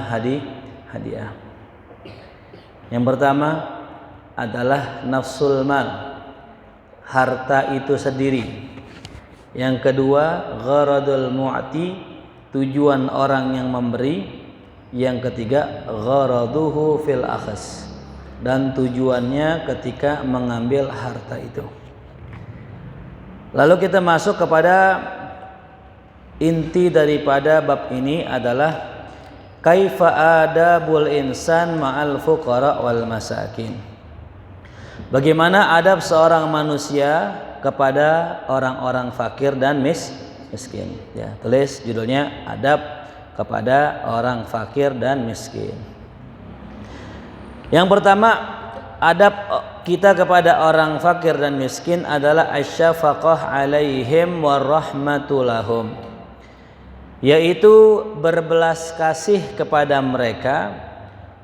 hadiah. Yang pertama adalah nafsul mal, harta itu sendiri. Yang kedua gharadul mu'ti, tujuan orang yang memberi. Yang ketiga gharaduhu fil akhas, dan tujuannya ketika mengambil harta itu. Lalu kita masuk kepada inti daripada bab ini adalah kaifa adabul insan ma'al fuqara wal masakin. Bagaimana adab seorang manusia kepada orang-orang fakir dan miskin. Ya, tulis judulnya adab kepada orang fakir dan miskin. Yang pertama, adab kita kepada orang fakir dan miskin adalah asyafaqah alaihim warahmatu lahum, yaitu berbelas kasih kepada mereka,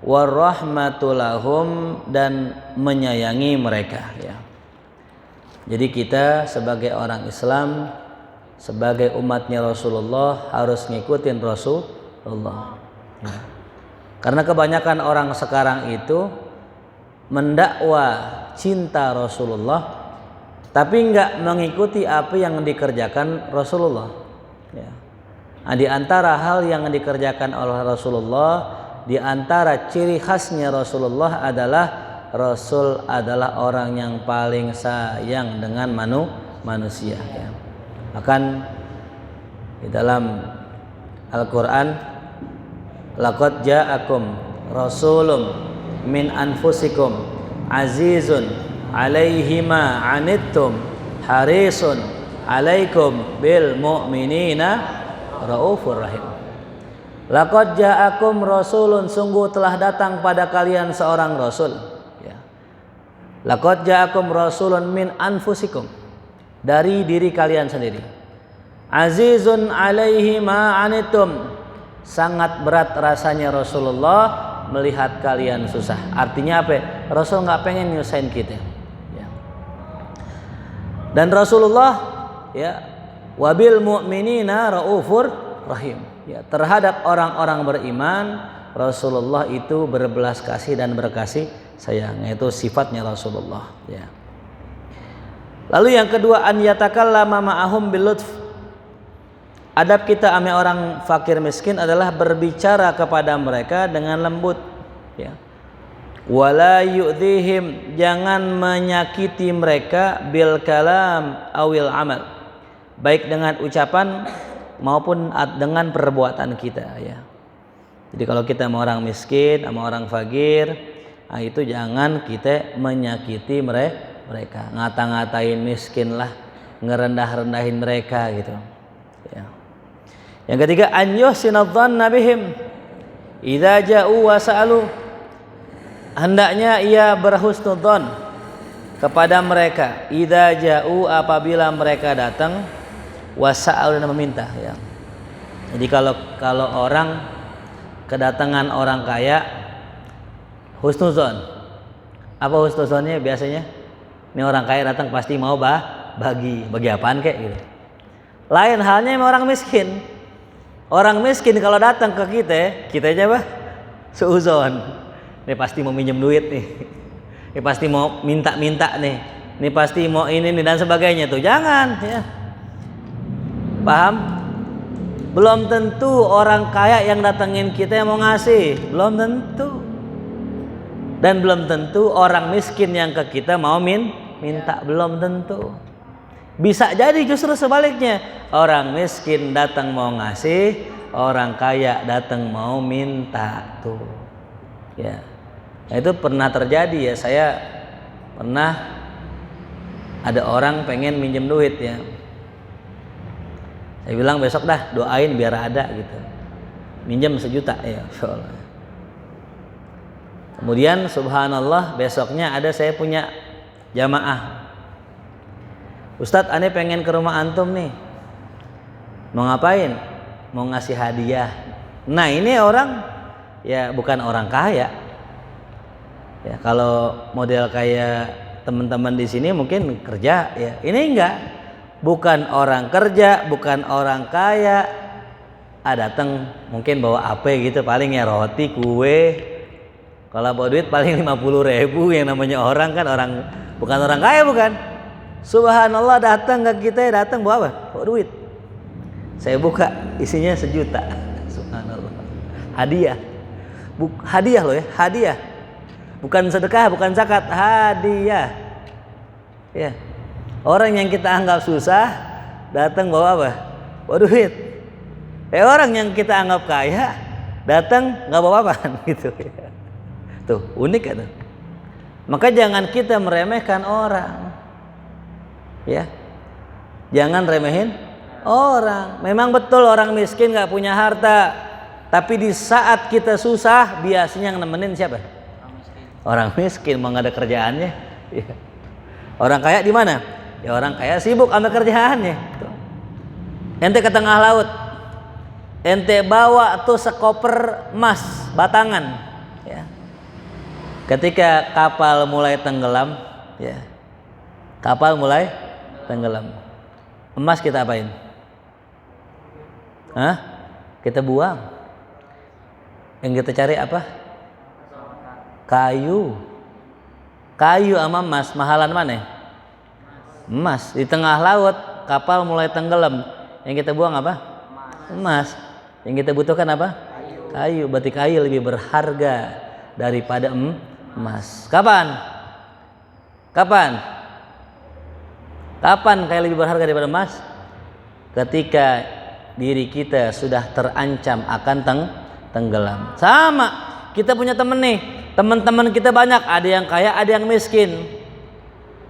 warahmatu lahum, dan menyayangi mereka, ya. Jadi kita sebagai orang Islam, sebagai umatnya Rasulullah harus ngikutin Rasulullah, ya. Karena kebanyakan orang sekarang itu mendakwa cinta Rasulullah tapi enggak mengikuti apa yang dikerjakan Rasulullah, ya. Nah, di antara hal yang dikerjakan oleh Rasulullah, di antara ciri khasnya Rasulullah adalah Rasul adalah orang yang paling sayang dengan manusia, ya. Bahkan di dalam Al-Quran, laqad ja'akum rasulun min anfusikum azizun alaihi ma anittum harisun alaikum bil mu'minina raufur rahim. Laqad ja'akum rasulun, sungguh telah datang pada kalian seorang rasul, ya. Laqad ja'akum rasulun min anfusikum, dari diri kalian sendiri. Azizun alaihi ma anittum, sangat berat rasanya Rasulullah melihat kalian susah. Artinya apa? Rasul nggak pengen nyusahin kita, ya. Dan Rasulullah, ya, wabil mu'minina raufur rahim, ya, terhadap orang-orang beriman Rasulullah itu berbelas kasih dan berkasih sayang. Itu sifatnya Rasulullah, ya. Lalu yang kedua, an yatakallama ma'ahum bil lutf. Adab kita ame orang fakir miskin adalah berbicara kepada mereka dengan lembut, ya. Wala yu'dhihim, jangan menyakiti mereka bil kalam awil amal, baik dengan ucapan maupun dengan perbuatan kita, ya. Jadi kalau kita sama orang miskin, sama orang fakir, nah itu jangan kita menyakiti mereka, ngata-ngatain miskin lah, ngerendah-rendahin mereka gitu, ya. Yang ketiga, an yuhsinadh-dhanna bihim idza ja'u wa sa'alu, hendaknya ia berhusnudzon kepada mereka idza ja'u, apabila mereka datang, wa sa'alu, dan meminta, ya. Jadi kalau orang kedatangan orang kaya, husnudzon. Apa husnudzonnya biasanya? Ini orang kaya datang pasti mau bagi apaan kek gitu. Lain halnya sama orang miskin. Orang miskin kalau datang ke kita aja seuzon. Ini pasti mau minjem duit nih. Ini pasti mau minta nih. Ini pasti mau ini nih dan sebagainya tuh. Jangan, ya. Paham? Belum tentu orang kaya yang datengin kita yang mau ngasih, belum tentu. Dan belum tentu orang miskin yang ke kita mau minta, belum tentu. Bisa jadi justru sebaliknya, orang miskin datang mau ngasih, orang kaya datang mau minta tuh, ya. Nah, itu pernah terjadi, ya. Saya pernah ada orang pengen minjem duit, ya. Saya bilang besok dah doain biar ada gitu. Minjem 1 juta, ya. Kemudian subhanallah besoknya ada saya punya jamaah. Ustadz, aneh pengen ke rumah antum nih. Mau ngapain? Mau ngasih hadiah. Nah, ini orang, ya, bukan orang kaya. Ya, kalau model kayak teman-teman di sini mungkin kerja, ya. Ini enggak. Bukan orang kerja, bukan orang kaya. datang mungkin bawa apa gitu, paling ya roti, kue. Kalau bawa duit paling 50.000, yang namanya orang kan bukan orang kaya bukan. Subhanallah, datang ke kita, datang bawa apa? Bawa duit. Saya buka, isinya 1 juta. Subhanallah. Hadiah. Hadiah loh ya, hadiah. Bukan sedekah, bukan zakat, hadiah. Ya. Orang yang kita anggap susah datang bawa apa? Bawa duit. Orang yang kita anggap kaya datang nggak bawa apa gitu. Tuh, unik kan? Maka jangan kita meremehkan orang. Ya. Jangan remehin orang. Memang betul orang miskin nggak punya harta, tapi di saat kita susah biasanya yang nemenin siapa? Orang miskin, mau nggak ada kerjaannya. Ya. Orang kaya di mana? Ya orang kaya sibuk sama kerjaannya. Tuh. Ente ke tengah laut, ente bawa tuh sekoper emas batangan. Ya. Ketika kapal mulai tenggelam, ya, kapal mulai tenggelam, emas kita apain? Kita buang. Yang kita cari apa? Kayu. Kayu sama emas, mahalan mana? Emas. Di tengah laut, kapal mulai tenggelam. Yang kita buang apa? Emas. Yang kita butuhkan apa? Kayu. Berarti kayu lebih berharga daripada emas. Kapan kayu lebih berharga daripada emas? Ketika diri kita sudah terancam akan tenggelam. Sama, kita punya temen nih, teman-teman kita banyak, ada yang kaya, ada yang miskin.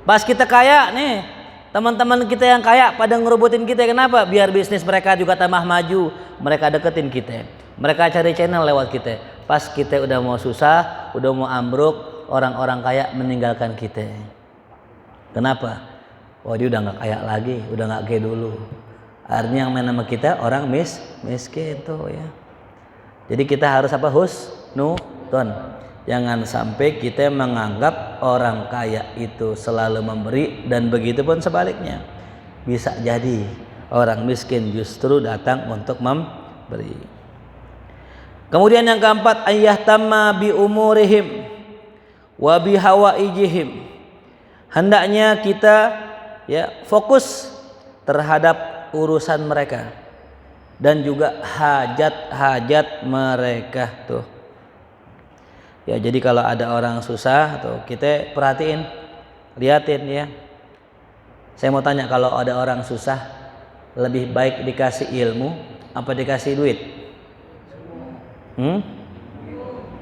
Pas kita kaya nih, teman-teman kita yang kaya pada ngerubutin kita. Kenapa? Biar bisnis mereka juga tambah maju. Mereka deketin kita, mereka cari channel lewat kita. Pas kita udah mau susah, udah mau ambruk, orang-orang kaya meninggalkan kita. Kenapa? Oh, dia udah nggak kaya lagi, udah nggak kayak dulu. Artinya yang main sama kita orang miskin tuh ya. Jadi kita harus apa? Husnudon. Jangan sampai kita menganggap orang kaya itu selalu memberi, dan begitu pun sebaliknya. Bisa jadi orang miskin justru datang untuk memberi. Kemudian yang keempat, ayyahtamma bi umurihim wa bi hawaijihim. Hendaknya kita ya fokus terhadap urusan mereka dan juga hajat-hajat mereka tuh. Ya, jadi kalau ada orang susah tuh kita perhatiin, liatin ya. Saya mau tanya, kalau ada orang susah lebih baik dikasih ilmu apa dikasih duit?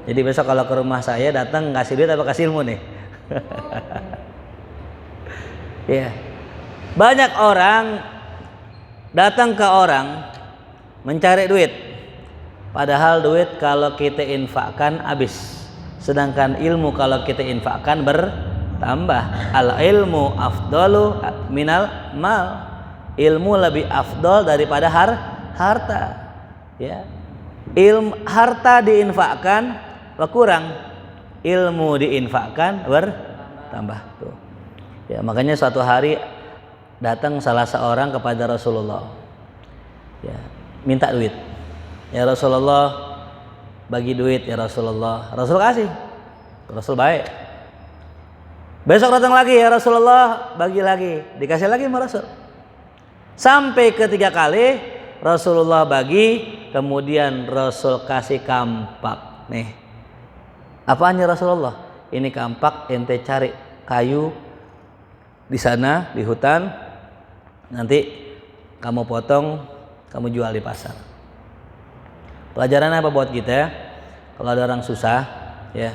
Jadi besok kalau ke rumah saya datang ngasih duit apa kasih ilmu nih? Ya. Banyak orang datang ke orang mencari duit, padahal duit kalau kita infakkan habis, sedangkan ilmu kalau kita infakkan bertambah. Al ilmu afdalu minal mal. Ilmu lebih afdal daripada harta. Ya. Harta diinfakkan berkurang, ilmu diinfakkan bertambah tuh. Ya, makanya suatu hari datang salah seorang kepada Rasulullah. Ya, minta duit. Ya Rasulullah, bagi duit ya Rasulullah. Rasul kasih. Rasul baik. Besok datang lagi ya Rasulullah, bagi lagi, dikasih lagi sama Rasul. Sampai ketiga kali Rasulullah bagi, kemudian Rasul kasih kampak. Nih, apaannya Rasulullah? Ini kampak, ente cari kayu di sana di hutan, nanti kamu potong, kamu jual di pasar. Pelajaran apa buat kita? Kalau ada orang susah, ya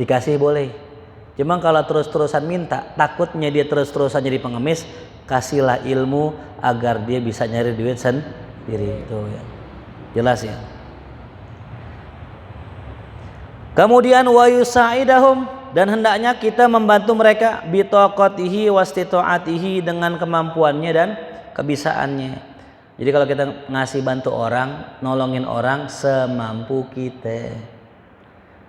dikasih boleh. Cuma kalau terus-terusan minta, takutnya dia terus-terusan jadi pengemis. Kasihlah ilmu agar dia bisa nyari duit sendiri. Itu ya. Jelas ya. Kemudian wa yusaidahum, dan hendaknya kita membantu mereka bitaqatihi wastitaatihi, dengan kemampuannya dan kebisaannya. Jadi kalau kita ngasih bantu orang, nolongin orang semampu kita.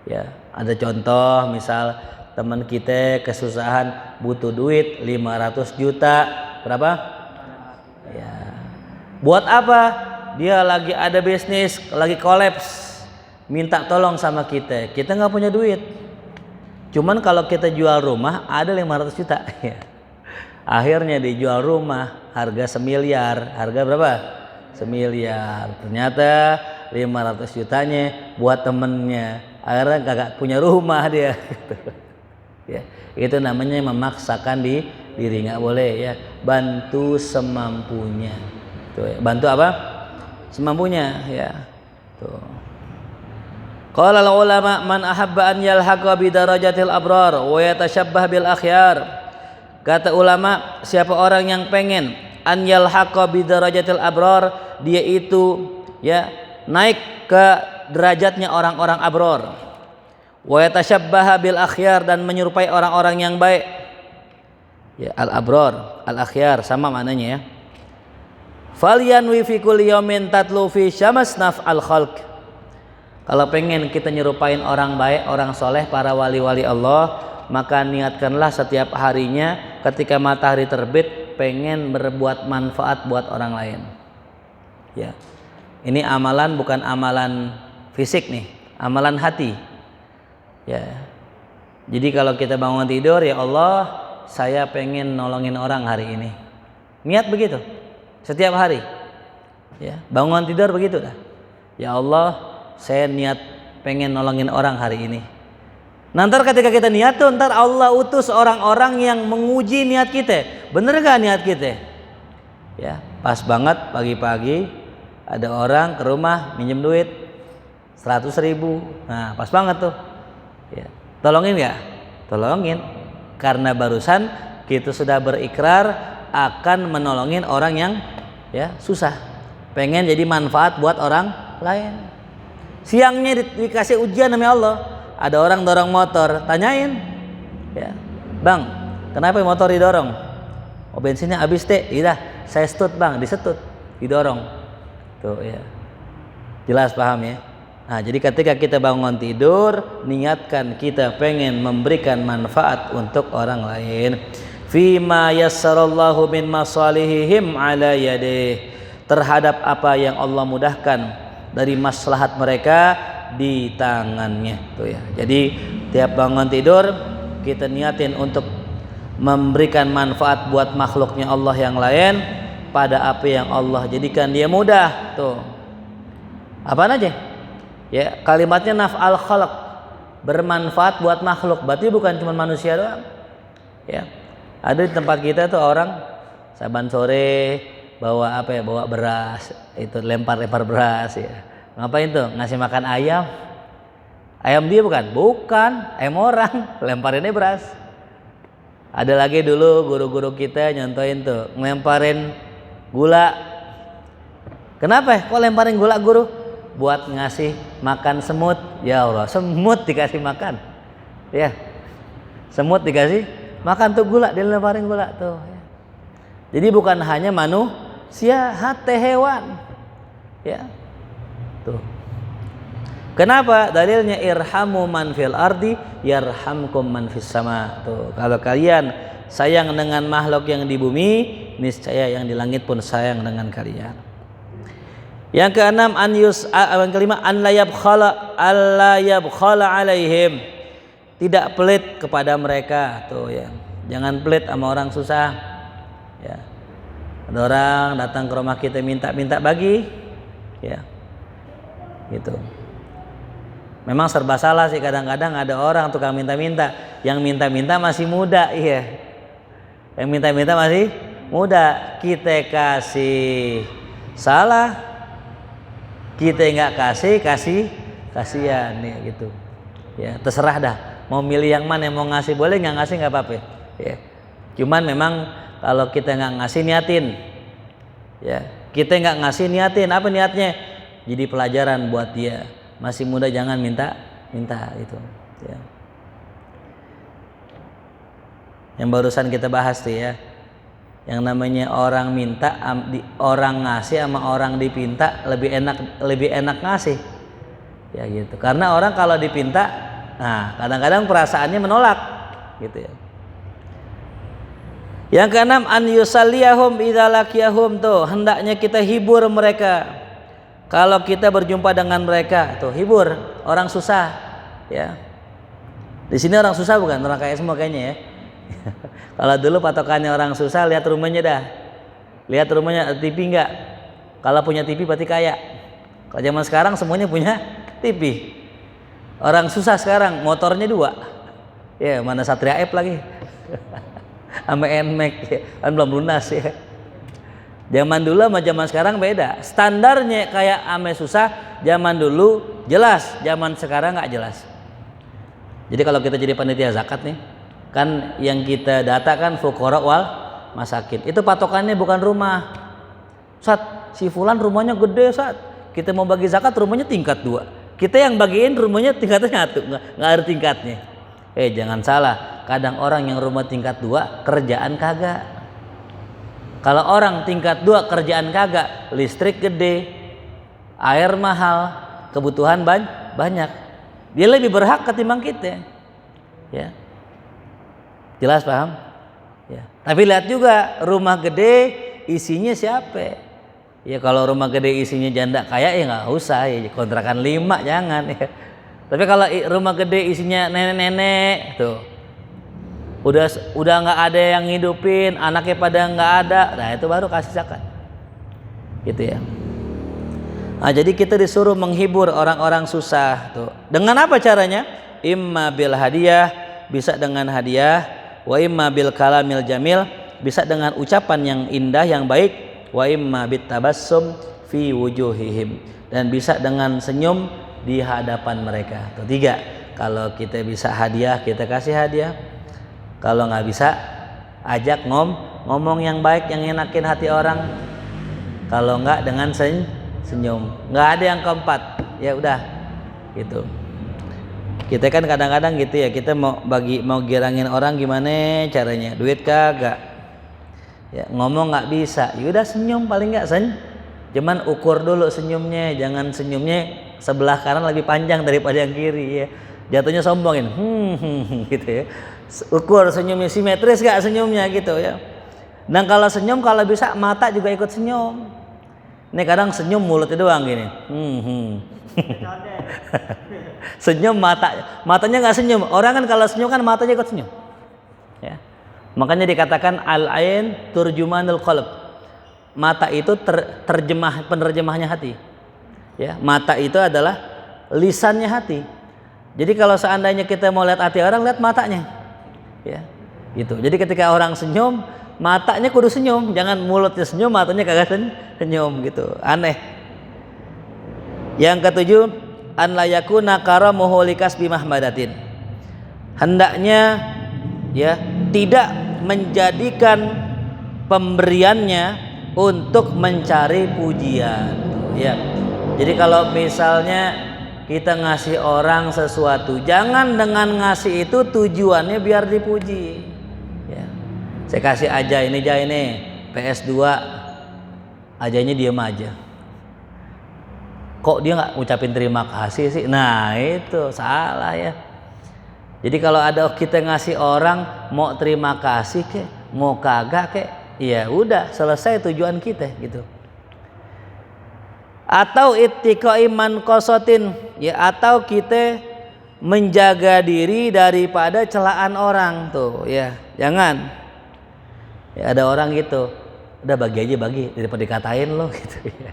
Ya, ada contoh misal teman kita kesusahan butuh duit 500 juta. Berapa? Ya. Buat apa? dia lagi ada bisnis, lagi kolaps, minta tolong sama kita nggak punya duit. Cuman kalau kita jual rumah ada 500 juta ya. Akhirnya dijual rumah harga 1 miliar. Harga berapa? 1 miliar. Ternyata 500 jutanya buat temennya. Akhirnya kagak punya rumah dia gitu. Ya, itu namanya memaksakan diri, nggak boleh ya. Bantu semampunya. Tuh ya. Bantu apa? Semampunya ya. Tuh. Qala ulama man ahabba an yalhaqa bi darajatil abrar wa yatashabbah bil akhyar. Kata ulama, siapa orang yang pengen an yalhaqa bi darajatil abrar, dia itu ya naik ke derajatnya orang-orang abror. Wa yatashabbaha bil akhyar, dan menyerupai orang-orang yang baik. Ya, al abror, al akhyar sama maknanya ya. Falyanwi fi kulli yawmin tatlu fi syams naf'al khalq. Kalau pengen kita nyerupain orang baik, orang soleh, para wali-wali Allah, maka niatkanlah setiap harinya ketika matahari terbit pengen berbuat manfaat buat orang lain. Ya. Ini amalan bukan amalan fisik nih, amalan hati. Ya. Jadi kalau kita bangun tidur, ya Allah, saya pengen nolongin orang hari ini. Niat begitu. Setiap hari. Ya, bangun tidur begitu dah. Ya Allah, saya niat pengen nolongin orang hari ini. Nanti ketika kita niat tuh, ntar Allah utus orang-orang yang menguji niat kita. Bener gak niat kita? Ya, pas banget pagi-pagi ada orang ke rumah minjem duit 100.000. Nah, pas banget tuh. Ya, tolongin gak? Tolongin. Karena barusan kita sudah berikrar akan menolongin orang yang ya susah, pengen jadi manfaat buat orang lain. Siangnya dikasih ujian sama Allah, ada orang dorong motor, tanyain ya, bang kenapa motor didorong? Oh bensinnya habis teh. Iya saya setut bang, disetut, didorong tuh ya, jelas paham ya. Nah jadi ketika kita bangun tidur, niatkan kita pengen memberikan manfaat untuk orang lain. Fima yassarallahu min masalihihim ala yadih, terhadap apa yang Allah mudahkan dari maslahat mereka di tangannya tuh ya. Jadi tiap bangun tidur kita niatin untuk memberikan manfaat buat makhluknya Allah yang lain pada apa yang Allah jadikan dia mudah tuh. Apaan aja? Ya, kalimatnya naf'al khalq, bermanfaat buat makhluk, berarti bukan cuma manusia doang. Ya. Ada di tempat kita tuh orang saban sore bawa apa ya, bawa beras, itu lempar-lempar beras ya. Ngapain tuh? Ngasih makan ayam. Ayam dia bukan, ayam orang, lemparinnya beras. Ada lagi dulu guru-guru kita nyontoin tuh, ngelemparin gula. Kenapa? Kok lemparin gula guru? Buat ngasih makan semut. Ya Allah, semut dikasih makan. Ya. Semut dikasih makan tuh gula, dilemparin gula tuh. Jadi bukan hanya manusia, hati hewan. Ya. Tuh. Kenapa? Dalilnya irhamu man fil ardi yarhamkum man fis sama. Tuh, kalau kalian sayang dengan makhluk yang di bumi, niscaya yang di langit pun sayang dengan kalian. Yang keenam, yang kelima, an la yabkhala alaihim, tidak pelit kepada mereka tuh ya. Jangan pelit sama orang susah. Ya. Ada orang datang ke rumah kita minta bagi, ya. Gitu. Memang serba salah sih, kadang-kadang ada orang tukang minta-minta, yang minta-minta masih muda, iya. Yang minta-minta masih muda, kita kasih salah. Kita nggak kasihan nih gitu. Ya, terserah dah. Mau milih yang mana, mau ngasih boleh, nggak ngasih nggak apa-apa. Ya. Cuman memang kalau kita nggak ngasih niatin, ya kita nggak ngasih niatin, apa niatnya? Jadi pelajaran buat dia. Masih muda jangan minta itu. Ya. Yang barusan kita bahas tuh ya, yang namanya orang minta, orang ngasih sama orang dipinta lebih enak ngasih. Ya gitu. Karena orang kalau dipinta, nah kadang-kadang perasaannya menolak gitu ya. Yang keenam, an yusalliyahum idza laqiyahum, tuh hendaknya kita hibur mereka Kalau kita berjumpa dengan mereka, tuh hibur orang susah, ya. Di sini orang susah bukan orang kaya semua kayaknya ya. Kalau dulu patokannya orang susah lihat rumahnya dah. Lihat rumahnya TV enggak? Kalau punya TV berarti kaya. Kalau zaman sekarang semuanya punya TV. Orang susah sekarang motornya 2. Ya, mana Satria F lagi. Sama NMAX ya. Kan belum lunas ya. Zaman dulu sama zaman sekarang beda. Standarnya kayak ame susah, zaman dulu jelas, zaman sekarang nggak jelas. Jadi kalau kita jadi panitia zakat nih, kan yang kita data kan fuqara wal masakin. Itu patokannya bukan rumah. Ustaz, si fulan rumahnya gede, Ustaz. Kita mau bagi zakat rumahnya tingkat 2. Kita yang bagiin rumahnya tingkatnya 1, nggak ada tingkatnya. Jangan salah, kadang orang yang rumah tingkat 2 kerjaan kagak. Kalau orang tingkat 2 kerjaan kagak, listrik gede, air mahal, kebutuhan banyak, dia lebih berhak ketimbang kita. Ya, jelas paham? Ya. Tapi lihat juga rumah gede isinya siapa? Ya kalau rumah gede isinya janda kaya ya nggak usah, ya kontrakan 5 jangan. Ya. Tapi kalau rumah gede isinya nenek-nenek tuh. Udah nggak ada yang ngidupin, anaknya pada nggak ada, nah itu baru kasih zakat, gitu ya. Nah, jadi kita disuruh menghibur orang-orang susah tuh. Dengan apa caranya? Imma bil hadiah, bisa dengan hadiah, wa imma bil kalamil jamil, bisa dengan ucapan yang indah yang baik, wa imma bit tabassum fi wujuhihim, dan bisa dengan senyum di hadapan mereka. Tuh 3. Kalau kita bisa hadiah, kita kasih hadiah. Kalau nggak bisa, ajak ngomong yang baik, yang enakin hati orang. Kalau nggak dengan senyum. Nggak ada yang keempat. Ya udah, gitu. Kita kan kadang-kadang gitu ya. Kita mau girangin orang gimana caranya? Duit kagak. Ya, ngomong nggak bisa. Ya udah senyum paling nggak Cuman ukur dulu senyumnya. Jangan senyumnya sebelah kanan lebih panjang daripada yang kiri ya. Jatuhnya sombongin. Gitu ya. Ukur senyumnya simetris gak senyumnya gitu ya. Dan kalau senyum kalau bisa mata juga ikut senyum. Ini kadang senyum mulutnya doang gini. Senyum matanya nggak senyum. Orang kan kalau senyum kan matanya ikut senyum. Ya. Makanya dikatakan al-ain turjumanul qalb. Mata itu penerjemahnya hati. Ya, mata itu adalah lisannya hati. Jadi kalau seandainya kita mau lihat hati orang, lihat matanya. Ya, gitu. Jadi ketika orang senyum, matanya kudu senyum, jangan mulutnya senyum, matanya kagak senyum gitu. Aneh. Yang ke-7, an la yakuna karamuhu likasbi mahmadatin. Hendaknya ya tidak menjadikan pemberiannya untuk mencari pujian. Ya. Jadi kalau misalnya kita ngasih orang sesuatu, jangan dengan ngasih itu tujuannya biar dipuji. Ya. Saya kasih aja ini PS2, ajanya diem aja. Kok dia nggak ngucapin terima kasih sih? Nah itu salah ya. Jadi kalau ada kita ngasih orang mau terima kasih kek, mau kagak kek, ya udah selesai tujuan kita gitu. Atau ittiqai man qasatin, ya, atau kita menjaga diri daripada celaan orang tuh ya. Jangan ya, ada orang gitu udah bagi aja daripada dikatain lo gitu ya.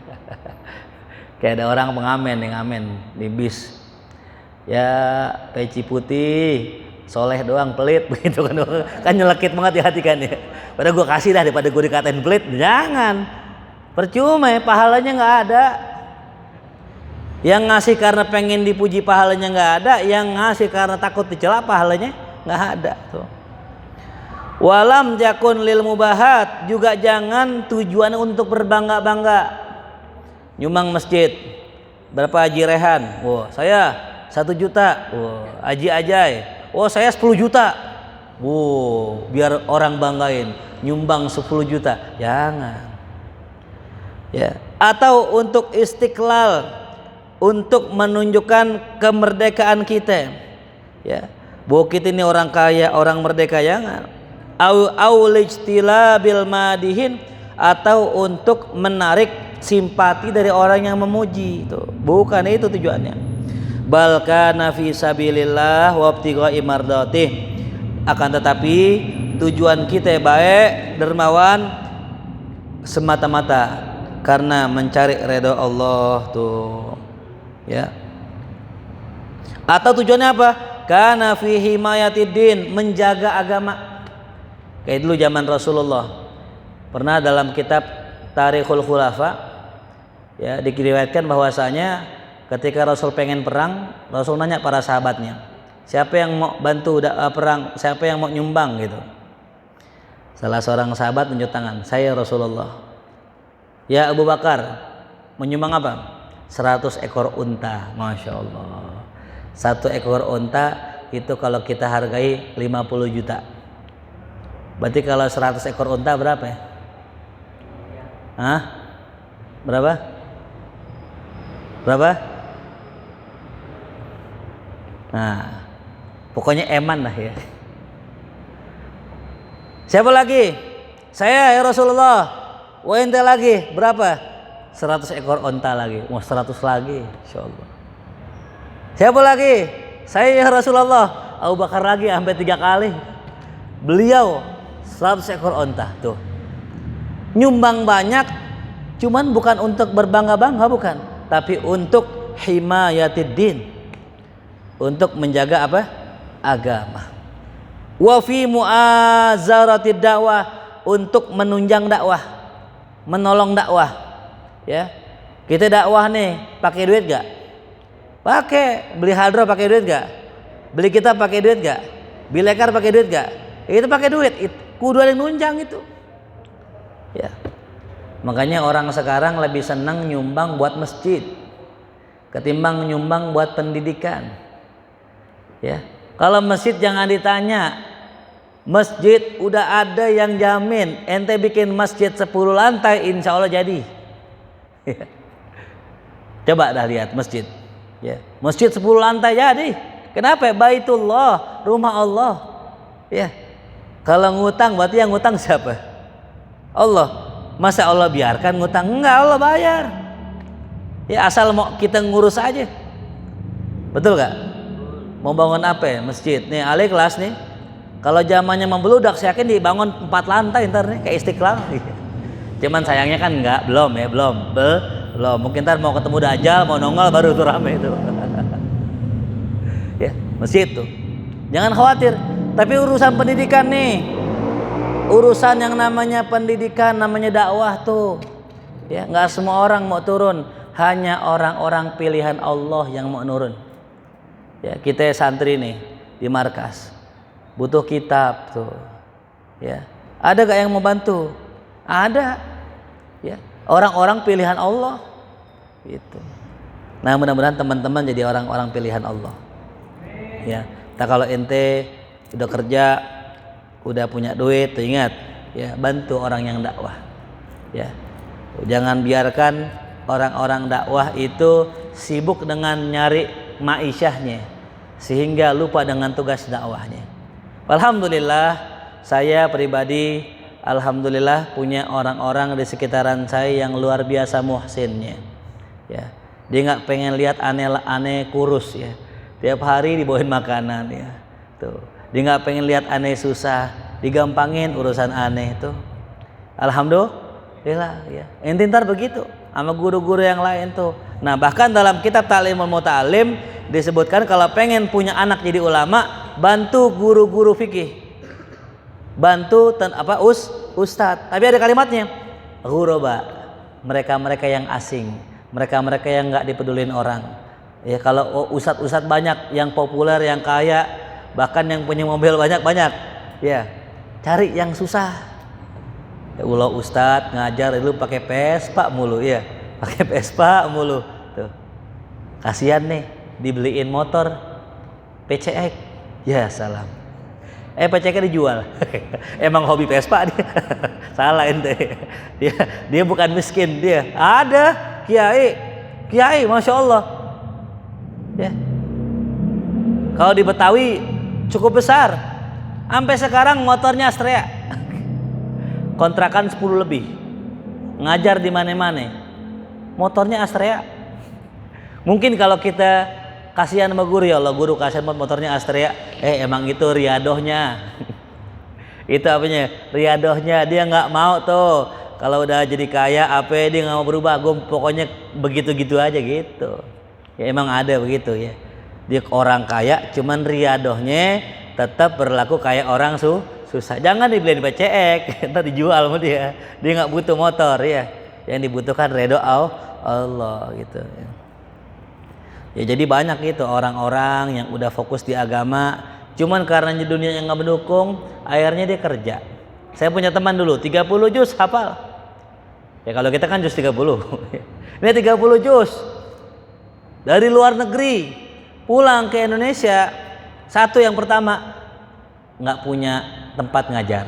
Kayak ada orang pengamen yang ngamen di bis ya, peci putih soleh doang pelit begitu kan nyelekit banget di hati kan ya. Padahal gue kasih dah daripada gue dikatain pelit. Jangan, percuma ya, pahalanya nggak ada. Yang ngasih karena pengen dipuji pahalanya nggak ada, yang ngasih karena takut dicela pahalanya nggak ada tuh. Walam jakun lil mubahat, juga jangan tujuan untuk berbangga-bangga. Nyumbang masjid berapa haji rehan? Wah saya 1 juta. Wah haji ajai. Wah saya 10 juta. Wah biar orang banggain. Nyumbang 10 juta. Jangan. Ya. Atau untuk istiqlal, untuk menunjukkan kemerdekaan kita, ya, bahwa kita ini orang kaya, orang merdeka. Jangan. Au lijtilabil madihin, atau untuk menarik simpati dari orang yang memuji itu. Bukan itu tujuannya. Bal kana fi sabilillah wa ibtigha'i mardatih. Akan tetapi tujuan kita baik, dermawan semata-mata karena mencari ridha Allah tuh. Ya. Atau tujuannya apa? Kana fi himayatid din, menjaga agama. Kayak dulu zaman Rasulullah. Pernah dalam kitab Tarikhul Khulafa ya diriwayatkan bahwasanya ketika Rasul pengen perang, Rasul nanya para sahabatnya, siapa yang mau bantu perang, siapa yang mau nyumbang gitu. Salah seorang sahabat menunjuk tangan, saya Rasulullah. Ya Abu Bakar, menyumbang apa? 100 ekor unta. Masya Allah. 1 ekor unta itu kalau kita hargai 50 juta. Berarti kalau 100 ekor unta berapa ya? Hah? Berapa? Berapa? Nah, pokoknya eman lah ya. Siapa lagi? Saya ya Rasulullah. Ente lagi berapa? 100 ekor unta lagi. Mau 100 lagi, insyaallah. Siapa lagi? Saya ya Rasulullah. Abu Bakar lagi sampai 3 kali. Beliau 100 ekor unta tuh. Nyumbang banyak, cuman bukan untuk berbangga-bangga, bukan, tapi untuk himayatid din, untuk menjaga apa? Agama. Wa fi mu'azaratid dakwah, untuk menunjang dakwah, menolong dakwah. Ya, kita dakwah nih, pakai duit gak? Pakai. Beli hadroh pakai duit gak? Beli kitab pakai duit gak? Bilekar pakai duit gak? Itu pakai duit. Kudu ada yang nunjang itu. Ya. Makanya orang sekarang lebih senang nyumbang buat masjid ketimbang nyumbang buat pendidikan. Ya. Kalau masjid jangan ditanya. Masjid udah ada yang jamin. Ente bikin masjid 10 lantai insya Allah jadi. Ya. Coba dah lihat masjid. Ya. Masjid 10 lantai jadi. Kenapa? Baitullah, rumah Allah. Ya. Kalau ngutang berarti yang ngutang siapa? Allah. Masa Allah biarkan ngutang? Enggak, Allah bayar. Ya asal mau kita ngurus aja. Betul gak? Mau bangun apa ya? Masjid. Nih Ali kelas nih. Kalau zamannya membeludak saya yakin dibangun 4 lantai ntar nih kayak Istiqlal. Cuman sayangnya kan enggak, belum ya, belum. Mungkin ntar mau ketemu Dajjal, mau nongol baru tuh rame itu. Ya, masjid tuh. Jangan khawatir. Tapi urusan pendidikan nih. Urusan yang namanya pendidikan, namanya dakwah tuh, ya nggak semua orang mau turun, hanya orang-orang pilihan Allah yang mau turun. Ya kita santri nih di markas, butuh kitab tuh, ya ada gak yang mau bantu? Ada, ya orang-orang pilihan Allah, gitu. Nah mudah-mudahan teman-teman jadi orang-orang pilihan Allah. Ya, kalau ente udah kerja, udah punya duit, ingat ya, bantu orang yang dakwah. Ya. Jangan biarkan orang-orang dakwah itu sibuk dengan nyari maisyahnya sehingga lupa dengan tugas dakwahnya. Alhamdulillah saya pribadi alhamdulillah punya orang-orang di sekitaran saya yang luar biasa muhsinnya. Ya. Dia nggak pengen lihat aneh-aneh kurus ya. Tiap hari dibawain makanan ya. Tuh. Dia nggak pengen lihat aneh susah, digampangin urusan aneh itu. Alhamdulillah ya. Ente ntar begitu sama guru-guru yang lain tuh. Nah bahkan dalam kitab Ta'limul Muta'allim disebutkan kalau pengen punya anak jadi ulama, bantu guru-guru fikih, bantu ustadz. Tapi ada kalimatnya, ghuraba, mereka-mereka yang asing, mereka-mereka yang nggak dipedulin orang. Ya kalau ustadz-ustadz banyak yang populer, yang kaya, bahkan yang punya mobil banyak-banyak, ya cari yang susah. Ya Allah ustadz ngajar lu pakai Vespa mulu, ya pakai Vespa mulu, tuh kasihan nih dibeliin motor PCX, ya salam. PCX dijual, emang hobi Vespa dia, salah ente. Dia bukan miskin, dia ada kiai, masya Allah, ya. Kalau di Betawi cukup besar, sampai sekarang motornya Astrea, kontrakan 10 lebih, ngajar di mana-mana, motornya Astrea. Mungkin kalau kita kasihan sama guru, ya Allah guru kasihan motornya Astrea, emang itu riadohnya. Itu apanya? Riadohnya. Dia nggak mau tuh kalau udah jadi kaya dia nggak mau berubah. Gue pokoknya begitu-gitu aja gitu. Ya emang ada begitu ya. Dia orang kaya cuman riadohnya tetap berlaku kayak orang susah. Jangan dibeliin becek, ntar dijual sama dia. Dia nggak butuh motor ya. Yang dibutuhkan ridho Allah gitu. Ya jadi banyak gitu orang-orang yang udah fokus di agama, cuman karena dunia yang nggak mendukung, akhirnya dia kerja. Saya punya teman dulu 30 juz hafal. Ya kalau kita kan juz 30. Ini 30 juz. Dari luar negeri pulang ke Indonesia, satu yang pertama nggak punya tempat ngajar.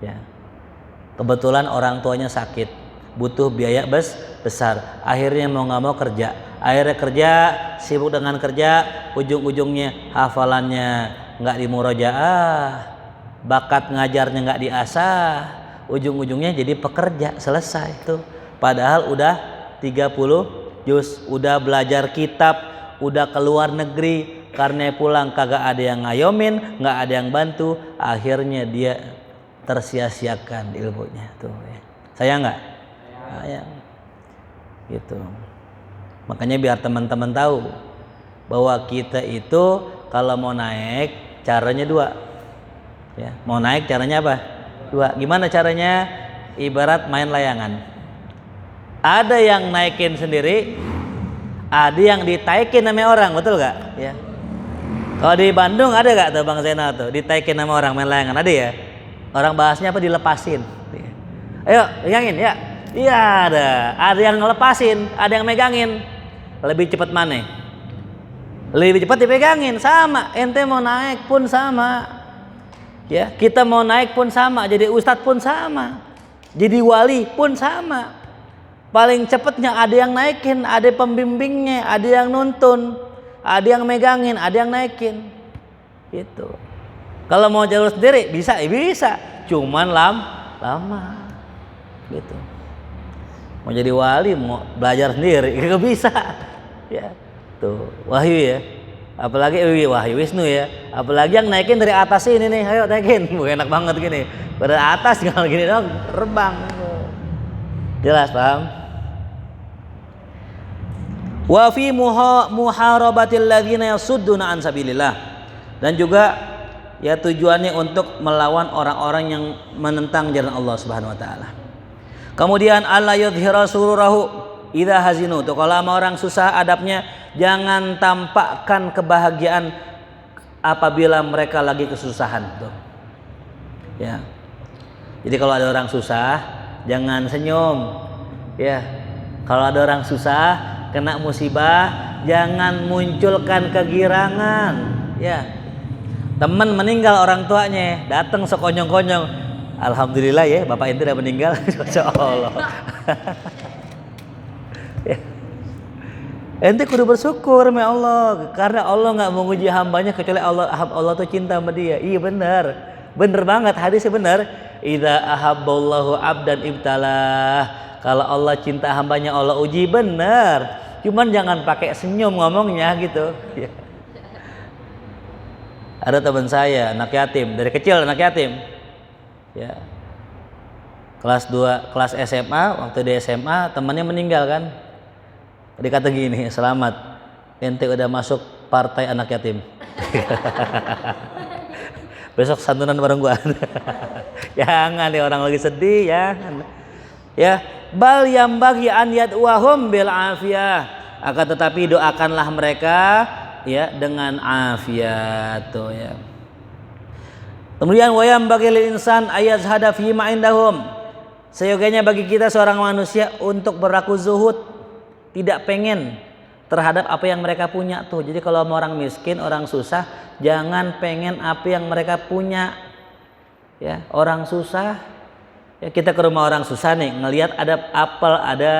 Ya. Kebetulan orang tuanya sakit, butuh biaya besar. Akhirnya mau nggak mau kerja. Akhirnya kerja, sibuk dengan kerja, ujung-ujungnya hafalannya nggak dimurojaah, bakat ngajarnya nggak diasah, ujung-ujungnya jadi pekerja, selesai tuh. Padahal udah 30 juz, udah belajar kitab, udah keluar negeri, karena pulang kagak ada yang ngayomin, nggak ada yang bantu, akhirnya dia tersia-siakan ilmunya tuh. Sayang nggak? Sayang. Gitu. Makanya biar teman-teman tahu bahwa kita itu kalau mau naik caranya dua. Ya, mau naik caranya apa? Dua. Gimana caranya? Ibarat main layangan. Ada yang naikin sendiri, ada yang ditaikin sama orang, betul gak? Ya. Kalau di Bandung ada gak tuh Bang Zainal tuh ditaikin sama orang main layangan? Ada ya? Orang bahasnya apa? Dilepasin. Ayo, pegangin ya. Iya ada. Ada yang ngelepasin, ada yang megangin. Lebih cepat mana? Lebih cepat dipegangin, sama. Ente mau naik pun sama. Ya, kita mau naik pun sama. Jadi ustadz pun sama. Jadi wali pun sama. Paling cepatnya ada yang naikin, ada pembimbingnya, ada yang nuntun, ada yang megangin, ada yang naikin. Gitu. Kalau mau jalur sendiri bisa, bisa. Cuman lama. Gitu. Mau jadi wali, mau belajar sendiri, gak bisa. Ya, tuh Wahyu ya. Apalagi Wahyu Wisnu ya. Apalagi yang naikin dari atas ini nih, ayo naikin. Enak banget gini. Pada atas kalau gini dong, terbang. Jelas paham? Wa fi muharabatil ladzina yasudduna an sabilillah. Dan juga ya tujuannya untuk melawan orang-orang yang menentang jalan Allah Subhanahu wa taala. Kemudian Allah yudhira sururahu idza hazinu. Tuh kalau sama orang susah adabnya jangan tampakkan kebahagiaan apabila mereka lagi kesusahan tuh. Ya. Jadi kalau ada orang susah jangan senyum. Ya. Kalau ada orang susah kena musibah jangan munculkan kegirangan. Ya. Teman meninggal orang tuanya, datang sekonyong-konyong. Alhamdulillah ya, bapak ente udah meninggal. Masya Allah. Ya. Ente kudu bersyukur sama Allah, karena Allah nggak menguji hambanya kecuali Allah tuh cinta sama dia. Iya benar, bener banget hadisnya benar. Idza ahabballahu abdan ibtalah. Kalau Allah cinta hambanya Allah uji, benar. Cuman jangan pakai senyum ngomongnya gitu. Ya. Ada teman saya anak yatim, dari kecil anak yatim. Ya. Kelas 2, kelas SMA, waktu di SMA temannya meninggal kan. Dikata gini, selamat, ente udah masuk partai anak yatim. Besok santunan bareng gua. Jangan nih orang lagi sedih ya. Ya, bal yang bagi an yad'uhum bil afiyah. Akan tetapi doakanlah mereka ya dengan afiat tuh ya. Kemudian wayam bagi insan ayat hadafi ma indahum. Seyogianya bagi kita seorang manusia untuk berlaku zuhud, tidak pengen terhadap apa yang mereka punya tuh. Jadi kalau orang miskin, orang susah, jangan pengen apa yang mereka punya. Ya, orang susah, ya kita ke rumah orang susah nih, ngelihat ada apel, ada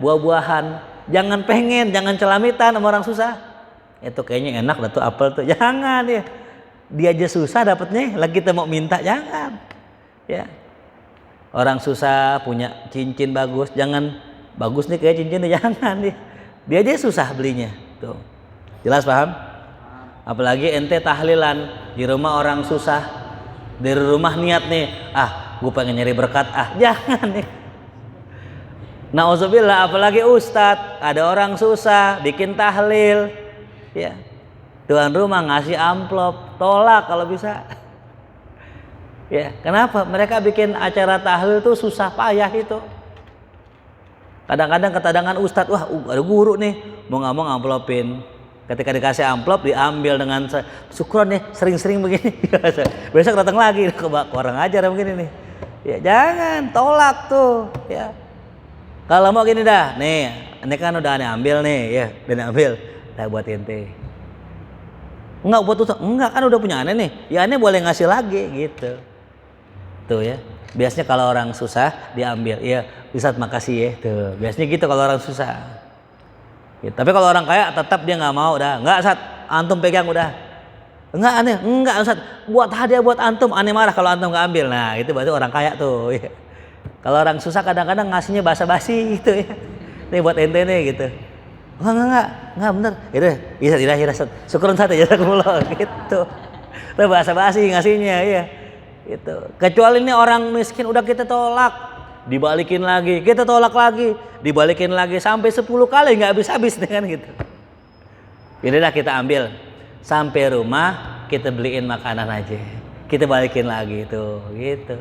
buah-buahan, jangan pengen, jangan celamitan sama orang susah. Itu kayaknya enak dah tuh apel tuh. Jangan ya. Dia aja susah dapatnya, lagi kita mau minta, jangan. Ya. Orang susah punya cincin bagus, jangan bagus nih kayak cincinnya, jangan dia. Dia aja susah belinya. Tuh. Jelas paham? Apalagi ente tahlilan di rumah orang susah, dari rumah niat nih, gue pengen nyari berkat, jangan nih. Nauzubillah, apalagi ustadz, ada orang susah bikin tahlil, ya tuan rumah ngasih amplop, tolak kalau bisa. Ya, kenapa? Mereka bikin acara tahlil tuh susah payah itu. Kadang-kadang ketadangan ustadz, ada guru nih, mau nggak mau ngamplopin. Ketika dikasih amplop diambil dengan syukron nih, sering-sering begini. Besok datang lagi ke orang ajar begini nih. Ya jangan, tolak tuh. Ya. Kalau mau gini dah, nih, ini kan udah aneh ambil nih, ya, udah ambil, dah buat ente. Enggak buat ustadz, enggak kan udah punya aneh nih, ya aneh boleh ngasih lagi gitu. Tuh ya, biasanya kalau orang susah diambil, ya ustadz makasih ya, tuh. Biasanya gitu kalau orang susah. Ya, tapi kalau orang kaya tetap dia nggak mau, dah, enggak Ustaz, antum pegang udah. Enggak aneh, enggak Ustaz, buat hadiah buat antum, aneh marah kalau antum nggak ambil. Nah itu berarti orang kaya tuh. Ya. Kalau orang susah kadang-kadang ngasihnya basa-basi gitu ya. Nih buat ente nih gitu. Enggak bener. Itu tidak syukuran satu jazakumullah gitu. Itu basa-basi ngasihnya ya. Itu. Kecuali ini orang miskin udah kita tolak. Dibalikin lagi, kita tolak lagi, dibalikin lagi sampai 10 kali nggak habis-habis dengan gitu. Jadi dah kita ambil sampai rumah kita beliin makanan aja, kita balikin lagi tuh, gitu.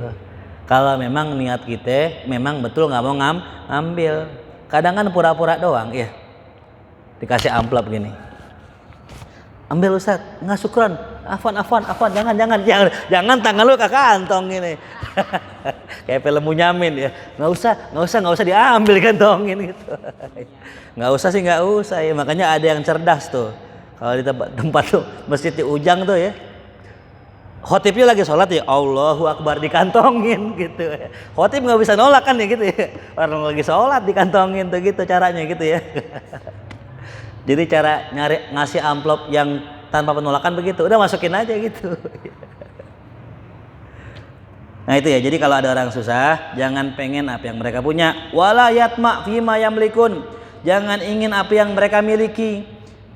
Kalau memang niat kita memang betul nggak mau ngambil, kadang kan pura-pura doang, ya. Dikasih amplop gini, ambil Ustaz, nggak syukran, afwan, jangan tangan lu ke kantong ini. Kayak film Munyamin ya, nggak usah diambil kantongin gitu. Nggak usah ya, makanya ada yang cerdas tuh. Kalau di tempat tuh masjid di Ujang tuh ya, khotibnya lagi sholat ya, Allahu Akbar dikantongin gitu. Khotib nggak bisa nolak kan ya gitu ya, orang lagi sholat dikantongin tuh gitu caranya gitu ya. Jadi cara ngasih amplop yang tanpa penolakan begitu, udah masukin aja gitu. Nah itu ya, jadi kalau ada orang susah, jangan pengen apa yang mereka punya. Wala yatma fima yamlikun, jangan ingin apa yang mereka miliki.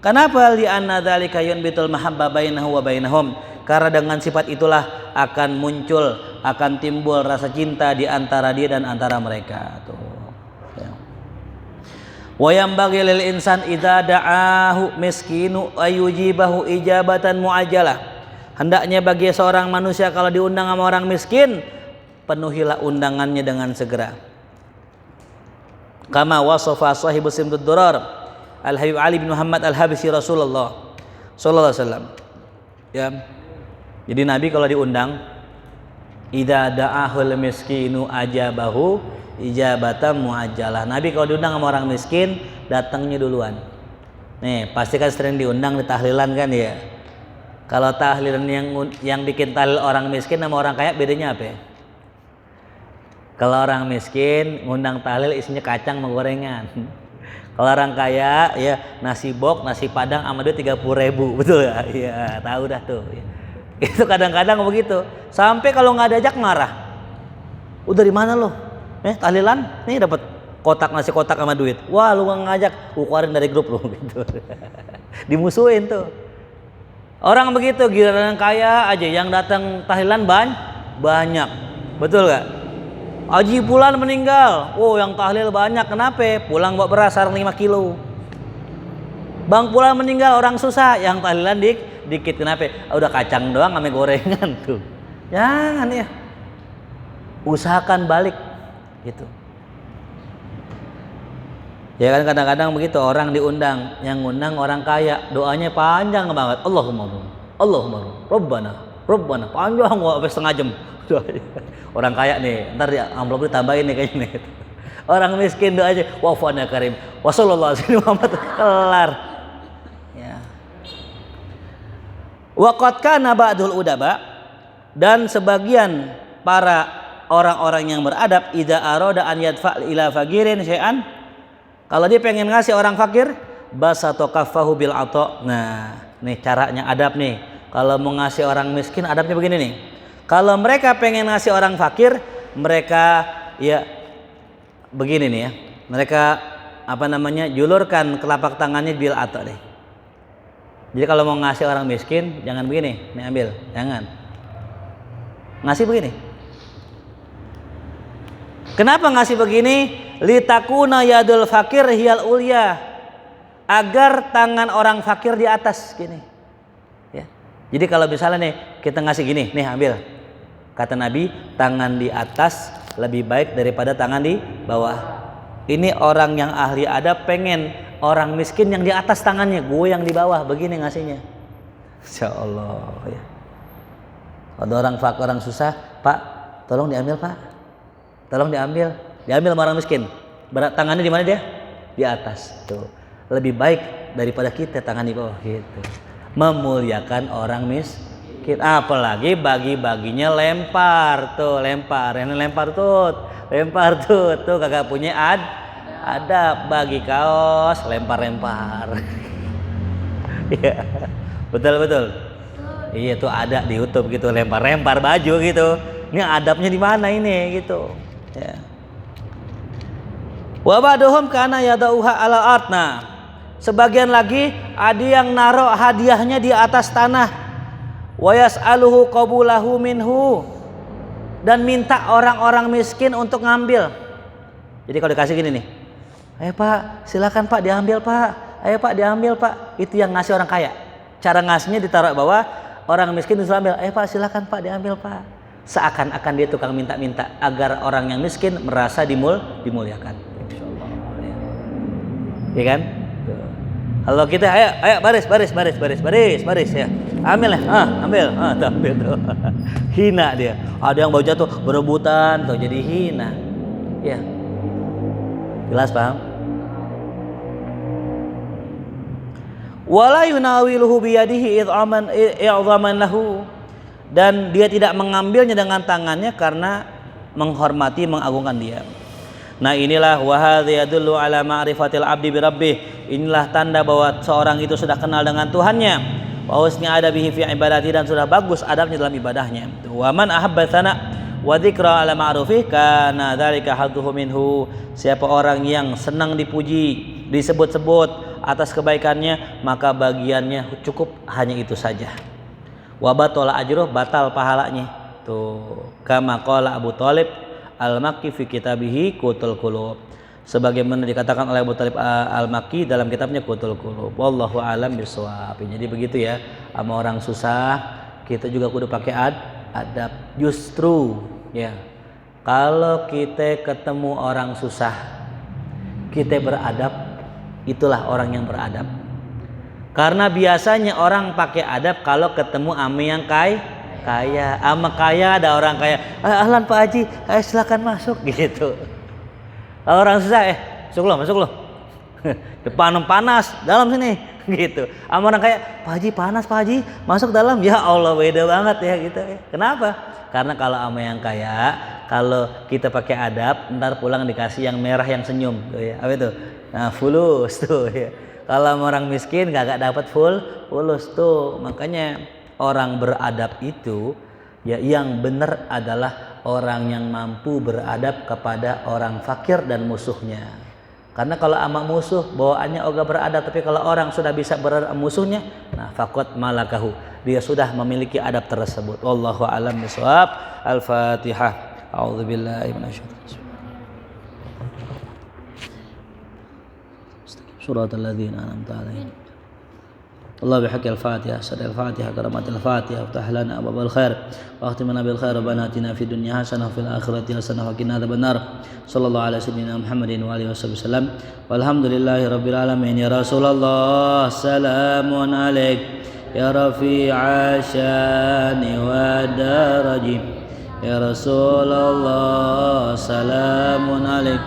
Kenapa? Li'anna dzalika yunbitul mahabba bainahu wa bainahum. Karena dengan sifat itulah akan muncul, akan timbul rasa cinta di antara dia dan antara mereka. Tuh. Ya. Wa yambaghi lil insan idza da'ahu miskinu ayujibahu ijabatan muajjalah. Hendaknya bagi seorang manusia kalau diundang sama orang miskin, penuhilah undangannya dengan segera. Kama wasafa sahibu Simtud Durar Al-Habib Ali bin Muhammad Al-Habsyi Rasulullah sallallahu alaihi wasallam. Ya. Jadi Nabi kalau diundang, idza da'ahul miskinu ajabahu ijabatan muajjalah. Nabi kalau diundang sama orang miskin, datangnya duluan. Nih, pasti kan sering diundang di tahlilan kan ya. Kalau tahlilan yang bikin tahlil orang miskin sama orang kaya bedanya apa ya? Kalau orang miskin ngundang tahlil isinya kacang sama gorengan. Kalau orang kaya ya nasi bok, nasi padang sama duit 30.000, betul ya? Iya, tahu dah tuh. Itu kadang-kadang begitu. Sampai kalau nggak diajak marah. Udah dari mana lo? Tahlilan? Nih dapat kotak nasi kotak sama duit. Wah, lu nggak ngajak, keluarin dari grup lo gitu. Dimusuhin tuh. Orang begitu, giliran kaya aja yang datang tahlilan banyak. Betul gak? Haji Fulan meninggal. Oh, yang tahlil banyak. Kenapa? Pulang bawa beras sarang 5 kilo. Bang Fulan meninggal, orang susah. Yang tahlilan dikit. Kenapa? Udah kacang doang sama gorengan tuh. Jangan ya. Usahakan balik gitu. Ya kan kadang-kadang begitu orang diundang, yang ngundang orang kaya, doanya panjang banget. Allahumma Rabbana, panjang sampai setengah jam. Orang kaya nih, ntar ya amplop ditambahin nih kayaknya nih. Orang miskin doanya wafana karim, wasallallahu alaihi Muhammad, kelar. Ya. Waqad kana ba'dul udaba, dan sebagian para orang-orang yang beradab idza arada an yadfa ila faqirin syai'an, kalau dia pengen ngasih orang fakir, basato kaffahu bil ato. Nah, nih caranya adab nih. Kalau mau ngasih orang miskin, adabnya begini nih. Kalau mereka pengen ngasih orang fakir, mereka ya begini nih ya. mereka julurkan telapak tangannya bil ato deh. Jadi kalau mau ngasih orang miskin jangan begini, nih ambil, jangan. Ngasih begini. Kenapa ngasih begini? Litakuna yadul fakir hiyal ulya, agar tangan orang fakir di atas gini. Ya. Jadi kalau misalnya nih kita ngasih gini, nih ambil. Kata Nabi, tangan di atas lebih baik daripada tangan di bawah. Ini orang yang ahli adab pengen orang miskin yang di atas tangannya, gue yang di bawah, begini ngasihnya. Insya Allah ya. Ada orang fakir, orang susah, Pak, tolong diambil Pak, tolong diambil sama orang miskin. Tangannya di mana dia? Di atas. Tuh, lebih baik daripada kita tangan di bawah gitu. Memuliakan orang miskin, apalagi bagi-baginya lempar tuh, ini lempar tuh kagak punya ada bagi kaos lempar ya betul iya tuh ada di YouTube gitu, lempar baju gitu. Ini adabnya di mana ini gitu ya. Wa ba'duhum kana yadauha ala atna, sebagian lagi ada yang naruh hadiahnya di atas tanah. Wa yas'aluhu qabulahu minhu, dan minta orang-orang miskin untuk ngambil. Jadi kalau dikasih gini nih, ayo Pak, silakan Pak diambil Pak, ayo Pak diambil Pak. Itu yang ngasih orang kaya. Cara ngasihnya ditaruh bawah, orang miskin disuruh ambil. Ayo Pak, silakan Pak diambil Pak. Seakan-akan dia tukang minta-minta agar orang yang miskin merasa dimuliakan. Insyaallah. Iya kan? Kalau kita ayo baris ya. Ambil ya. Ambil tuh. Hina dia. Ada yang baru jatuh berebutan tuh jadi hina. Ya. Jelas paham? Wala yunawiluhu biyadihi i'zaman lahu, dan dia tidak mengambilnya dengan tangannya karena menghormati, mengagungkan dia. Nah inilah wa hadza yadullu ala ma'rifatil abdi bi rabbih. Inilah tanda bahwa seorang itu sudah kenal dengan Tuhannya. Wa husni adabihi fi ibadati, dan sudah bagus adabnya dalam ibadahnya. Wa man ahabba thana wa dzikra ala ma'rufih kana dzalika hadduhu minhu. Siapa orang yang senang dipuji, disebut-sebut atas kebaikannya, maka bagiannya cukup hanya itu saja. Wa batala ajruh, batal pahalanya. Tuh, kama qala Abu Thalib Al-Makki fi kitabihi Qutul Qulub, sebagaimana dikatakan oleh Abu Thalib Al-Makki dalam kitabnya Qutul Qulub. Wallahu a'lam bishawab. Jadi begitu ya, sama orang susah kita juga kudu pakai adab. Justru ya, kalau kita ketemu orang susah kita beradab, itulah orang yang beradab. Karena biasanya orang pakai adab kalau ketemu sama yang kaya, ama kaya ada orang kaya, ahlan Pak Haji, silakan masuk gitu. Kalau orang susah, masuk loh. Depan panas, dalam sini gitu. Ama orang kaya, Pak Haji panas Pak Haji, masuk dalam. Ya Allah, beda banget ya gitu. Kenapa? Karena kalau ama yang kaya, kalau kita pakai adab, ntar pulang dikasih yang merah yang senyum tuh ya. Apa itu? Nah, fulus tuh ya. Kalau orang miskin gak dapat fulus tuh. Makanya orang beradab itu ya yang benar adalah orang yang mampu beradab kepada orang fakir dan musuhnya. Karena kalau ama musuh bawaannya oga beradab, tapi kalau orang sudah bisa beradab musuhnya, nah faqad malakahu, dia sudah memiliki adab tersebut. Wallahu a'lam bishawab. Al-Fatihah. A'udzubillahi minasyaitonir rajim. Shiratal ladzina an'amta 'alaihim. الله بحق الفاتحة سر الفاتحة كرامة الفاتحة افتح لنا أبواب الخير واختمنا بالخير ربنا آتنا في الدنيا حسنة وفي الآخرة حسنة وقنا عذاب النار صلى الله على سيدنا محمد وآله وصحبه وسلم والحمد لله رب العالمين. يا رسول الله سلام عليك يا رفيع الشان والدرج يا رسول الله سلام عليك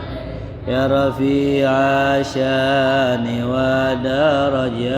يا رفيع الشان والدرج.